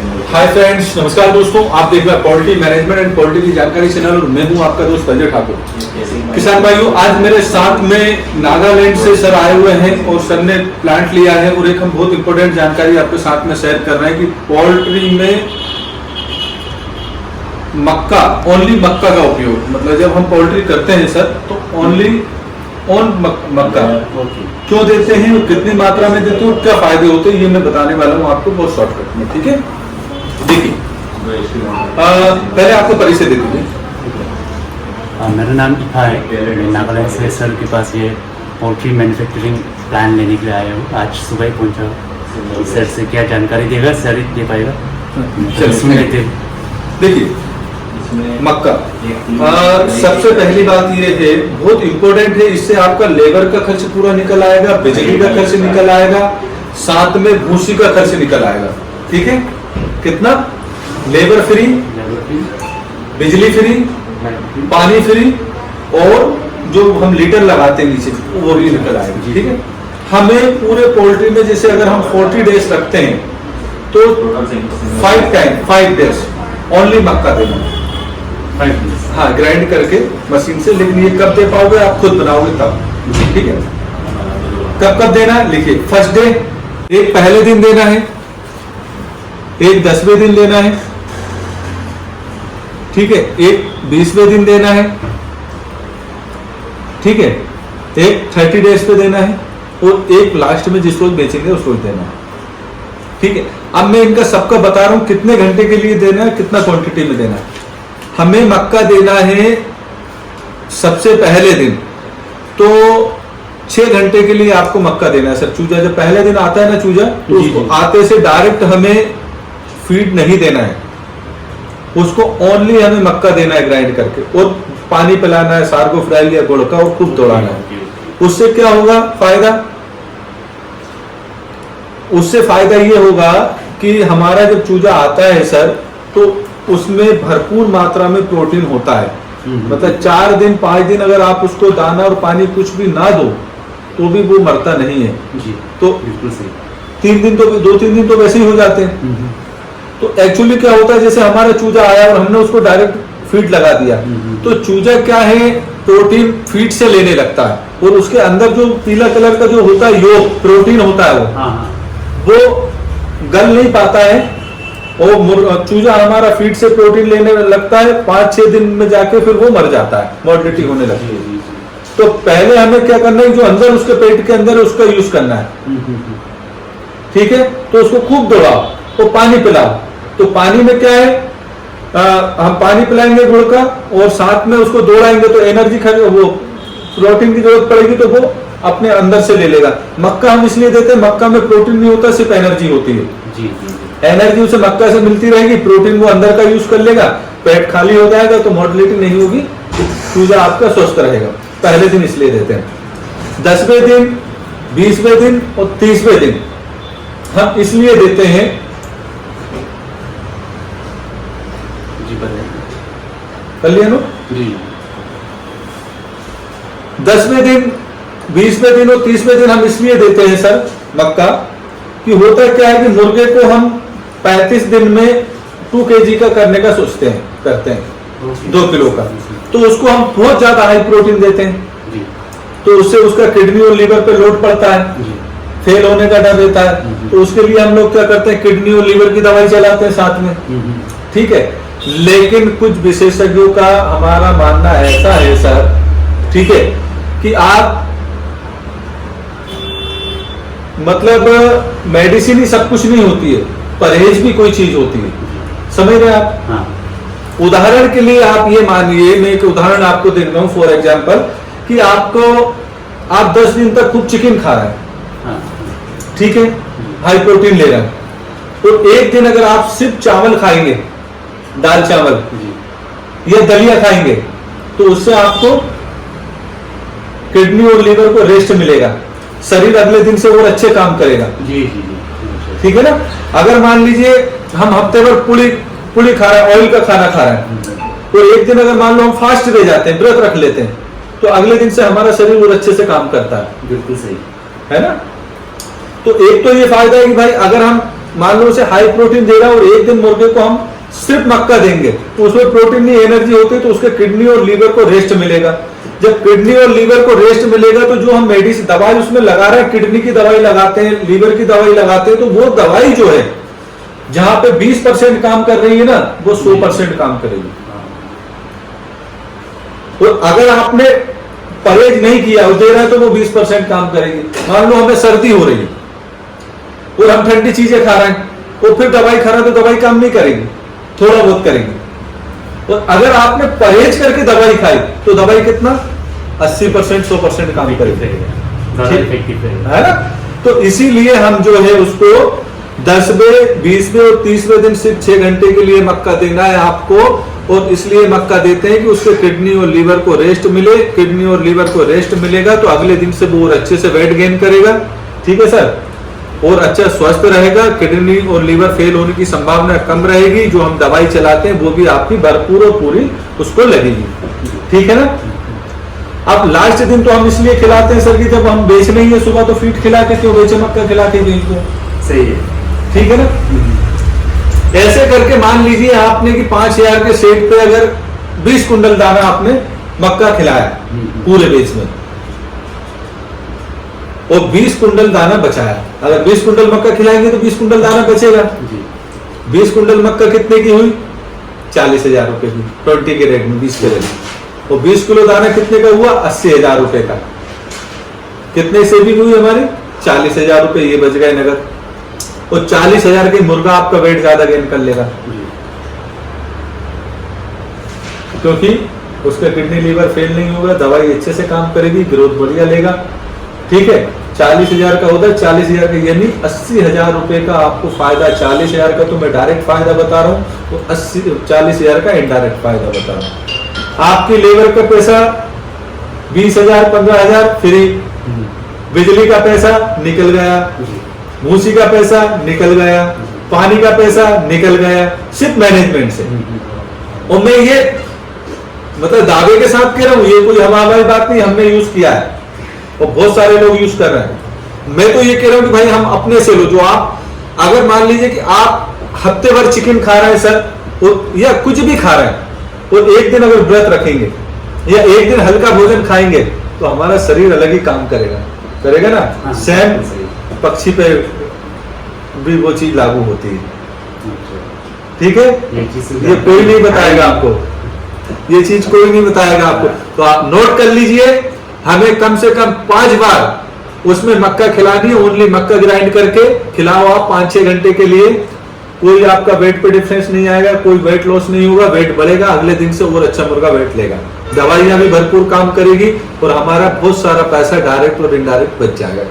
Hi friends, नमस्कार दोस्तों। आप देख रहे हैं पोल्ट्री मैनेजमेंट एंड पोल्ट्री की जानकारी चैनल और मैं हूं आपका दोस्त अजय ठाकुर। किसान भाइयों, आज मेरे साथ में नागालैंड से सर आए हुए हैं और सर ने प्लांट लिया है और एक हम बहुत इंपॉर्टेंट जानकारी आपके साथ में शेयर कर रहे हैं कि पोल्ट्री में मक्का, ओनली मक्का का उपयोग, मतलब जब हम पोल्ट्री करते हैं सर तो ओनली मक्का क्यों देते हैं और कितनी मात्रा में देते हैं और क्या फायदे होते हैं, ये मैं बताने वाला हूँ आपको बहुत शॉर्टकट में। ठीक है, देखिए पहले आपको परिचय दे दीजिए। मेरा नाम इफा है, मैं नागालैंड से सर के पास ये पोल्ट्री मैन्युफैक्चरिंग प्लान लेने के लिए आया हूँ। आज सुबह ही पहुँचा। सर से क्या जानकारी देगा, सर ही दे पाएगा। चलिए सुन लेते। देखिए मक्का, सबसे पहली बात ये है, बहुत इंपॉर्टेंट है, इससे आपका लेबर का खर्च पूरा निकल आएगा, बिजली का खर्च निकल आएगा, साथ में भूसी का खर्च निकल आएगा। ठीक है, कितना? लेबर फ्री, बिजली फ्री, पानी फ्री और जो हम लीटर लगाते हैं नीचे वो भी निकल आएगा। ठीक है, हमें पूरे पोल्ट्री में जैसे अगर हम 40 डेज रखते हैं तो 5 डेज ओनली मक्का देना। हाँ, ग्राइंड करके मशीन से। लेकिन ये कब दे पाओगे? आप खुद बनाओगे तब। ठीक है, कब कब देना है लिखिए। फर्स्ट डे, एक पहले दिन देना है, एक 10वें दिन देना है, ठीक है, एक 20वें दिन देना है, ठीक है, एक 30 डेज पे देना है और एक लास्ट में जिस रोज बेचेंगे उस रोज देना है। ठीक है, अब मैं इनका सबका बता रहा हूं कितने घंटे के लिए देना है, कितना क्वांटिटी में देना है। हमें मक्का देना है सबसे पहले दिन, तो 6 घंटे के लिए आपको मक्का देना है सर। चूजा जब पहले दिन आता है ना चूजा, तो उसको आते से डायरेक्ट हमें फीड नहीं देना है, उसको ओनली हमें मक्का देना है ग्राइंड करके, और पानी पिलाना है, सार्गोफ्राइल या गुड़ का, और खूब दौड़ाना है। उससे क्या होगा फायदा? उससे फायदा ये होगा कि हमारा जब चूजा आता है सर तो उसमें भरपूर मात्रा में प्रोटीन होता है। मतलब 4 दिन 5 दिन अगर आप उसको दाना और पानी कुछ भी ना दो तो भी वो मरता नहीं है जी। तो बिल्कुल सही। 3 दिन तो 2-3 दिन तो वैसे ही हो जाते हैं। तो एक्चुअली क्या होता है, जैसे हमारा चूजा आया और हमने उसको डायरेक्ट फीड लगा दिया तो चूजा क्या है, प्रोटीन फीड से लेने लगता है और उसके अंदर जो पीला कलर का जो होता है योग प्रोटीन होता है वो गल नहीं पाता है और चूजा हमारा फीड से प्रोटीन लेने लगता है। 5-6 दिन में जाके फिर वो मर जाता है, मॉर्टिलिटी होने लगती है। तो पहले हमें क्या करना है, जो अंदर उसके पेट के अंदर है उसका यूज करना है। ठीक है, तो उसको खूब दौड़ाओ और पानी पिलाओ। तो पानी में क्या है, हम पानी पिलाएंगे गुड़ का और साथ में उसको दौड़ाएंगे तो एनर्जी वो प्रोटीन की जरूरत पड़ेगी तो वो अपने अंदर से ले लेगा। मक्का हम इसलिए देते हैं, मक्का में प्रोटीन नहीं होता, सिर्फ एनर्जी होती है। जी। एनर्जी उसे मक्का से मिलती रहेगी, प्रोटीन वो अंदर का यूज कर लेगा, पेट खाली हो जाएगा तो मोर्टिलिटी नहीं होगी, चूजा आपका स्वस्थ रहेगा। पहले दिन इसलिए देते हैं। 10वें दिन, 20वें दिन और 30वें दिन हम इसलिए देते हैं, कर लिया नो जी। 10वें दिन, 20वें दिन और 30वें दिन हम इसलिए देते हैं सर मक्का कि होता क्या है कि मुर्गे को हम 35 दिन में 2 kg का करने का सोचते हैं, करते हैं 2 किलो का, तो उसको हम बहुत ज्यादा हाई प्रोटीन देते हैं तो उससे उसका किडनी और लीवर पे लोड पड़ता है, फेल होने का डर रहता है। तो उसके लिए हम लोग क्या करते हैं, किडनी और लीवर की दवाई चलाते हैं साथ में। ठीक है, लेकिन कुछ विशेषज्ञों का हमारा मानना ऐसा है सर, ठीक है, कि आप मतलब मेडिसिन ही सब कुछ नहीं होती है, परहेज भी कोई चीज होती है। समझ रहे आप? हाँ। उदाहरण के लिए आप ये मानिए, मैं एक उदाहरण आपको दे रहा हूं फॉर एग्जांपल, कि आप 10 दिन तक खूब चिकन खा रहे हैं, हाँ। ठीक है, हाई प्रोटीन ले रहे हैं, तो एक दिन अगर आप सिर्फ चावल खाएंगे, दाल चावल या दलिया खाएंगे तो उससे आपको किडनी और लीवर को रेस्ट मिलेगा, शरीर अगले दिन से और अच्छे काम करेगा। जी जी जी, ठीक है ना। अगर मान लीजिए हम हफ्ते भर पुली खा रहे हैं, ऑयल का खाना खा रहे हैं, तो एक दिन अगर मान लो हम फास्ट रह जाते हैं, व्रत रख लेते हैं, तो अगले दिन से हमारा शरीर और अच्छे से काम करता है। बिल्कुल सही है ना। तो एक तो ये फायदा है कि भाई अगर हम मान लो उसे हाई प्रोटीन दे रहा है और एक दिन मुर्गे को हम सिर्फ मक्का देंगे तो उसमें प्रोटीन नहीं एनर्जी होती तो उसके किडनी और लीवर को रेस्ट मिलेगा। जब किडनी और लीवर को रेस्ट मिलेगा तो जो हम मेडिसिन दवाई उसमें लगा रहे हैं, किडनी की दवाई लगाते हैं, लीवर की दवाई लगाते हैं, तो वो दवाई जो है जहां पे 20% काम कर रही है ना वो 100% काम करेगी। तो अगर आपने परहेज नहीं किया और दे रहा है तो वो 20% काम करेगी। मान लो हमें सर्दी हो रही है और हम ठंडी चीजें खा रहे हैं और फिर दवाई खा रहे हैं तो दवाई काम नहीं करेगी, थोड़ा बहुत करेगी। और अगर आपने परहेज करके दवाई खाई तो दवाई कितना 80% 100% काम करेगी, ज़्यादा इफेक्टिव है ना। तो इसीलिए हम जो है उसको 10वें 20वें और 30वें दिन सिर्फ 6 घंटे के लिए मक्का देना है आपको। और इसलिए मक्का देते हैं कि उसके किडनी और लीवर को रेस्ट मिले। किडनी और लीवर को रेस्ट मिलेगा तो अगले दिन से वो और अच्छे से वेट गेन करेगा, ठीक है सर, और अच्छा स्वस्थ रहेगा। किडनी और लीवर फेल होने की संभावना कम रहेगी। जो हम दवाई चलाते हैं वो भी आपकी भरपूर और पूरी उसको लगेगी, ठीक है ना। अब लास्ट दिन तो हम इसलिए खिलाते हैं सर कि जब हम बेच नहीं है सुबह तो फीड खिला के क्यों बेचे, मक्का खिला के बेच दो, सही है, ठीक है ना। ऐसे करके मान लीजिए आपने कि 5000 के सेट पे अगर 20 कुंटल दाना आपने मक्का खिलाया पूरे बेच में और 20 कुंटल दाना बचाया। अगर 20 कुंटल मक्का खिलाएंगे तो 20 कुंटल दाना बचेगा। 20 कुंटल मक्का कितने की हुई 40,000 रुपए की 20 के रेट में, 20 के रेट में। और 20 किलो दाना कितने का हुआ 80,000 रुपए का। कितने सेविंग हुई हमारी 40,000 रुपए ये बच गए नगद। और 40,000 के मुर्गा आपका वेट ज्यादा गेन कर लेगा क्योंकि उसका किडनी लीवर फेल नहीं होगा, दवाई अच्छे से काम करेगी, ग्रोथ बढ़िया लेगा, ठीक है। 40,000 का होता है, 40,000 का यानी 80,000 रुपए का आपको फायदा। 40,000 का तो मैं डायरेक्ट फायदा बता रहा हूँ, तो 40,000 का इनडायरेक्ट फायदा बता रहा हूँ। आपकी लेबर का पैसा 20,000 15,000 फ्री, बिजली का पैसा निकल गया, भूसी का पैसा निकल गया, पानी का पैसा निकल गया, सिर्फ मैनेजमेंट से। और मैं ये मतलब दावे के साथ कह रहा हूं, ये कोई हवाई बात नहीं, हमने यूज किया है और बहुत सारे लोग यूज कर रहे हैं। मैं तो ये कह रहा हूं कि भाई हम अपने से लो। जो आप अगर मान लीजिए कि आप हफ्ते भर चिकन खा रहे हैं सर और या कुछ भी खा रहे हैं और एक दिन अगर व्रत रखेंगे या एक दिन हल्का भोजन खाएंगे तो हमारा शरीर अलग ही काम करेगा ना। सेम पक्षी पे भी वो चीज लागू होती है, ठीक है। ये कोई नहीं बताएगा आपको, ये चीज कोई नहीं बताएगा आपको। तो आप नोट कर लीजिए, हमें कम से कम 5 बार उसमें मक्का खिलानी है। ओनली मक्का ग्राइंड करके खिलाओ आप 5-6 घंटे के लिए। कोई आपका वेट पे डिफरेंस नहीं आएगा, कोई वेट लॉस नहीं होगा, वेट बढ़ेगा, अगले दिन से और अच्छा मुर्गा वेट लेगा। दवाइयां भी भरपूर काम करेगी और हमारा बहुत सारा पैसा डायरेक्ट और इनडायरेक्ट बच जाएगा।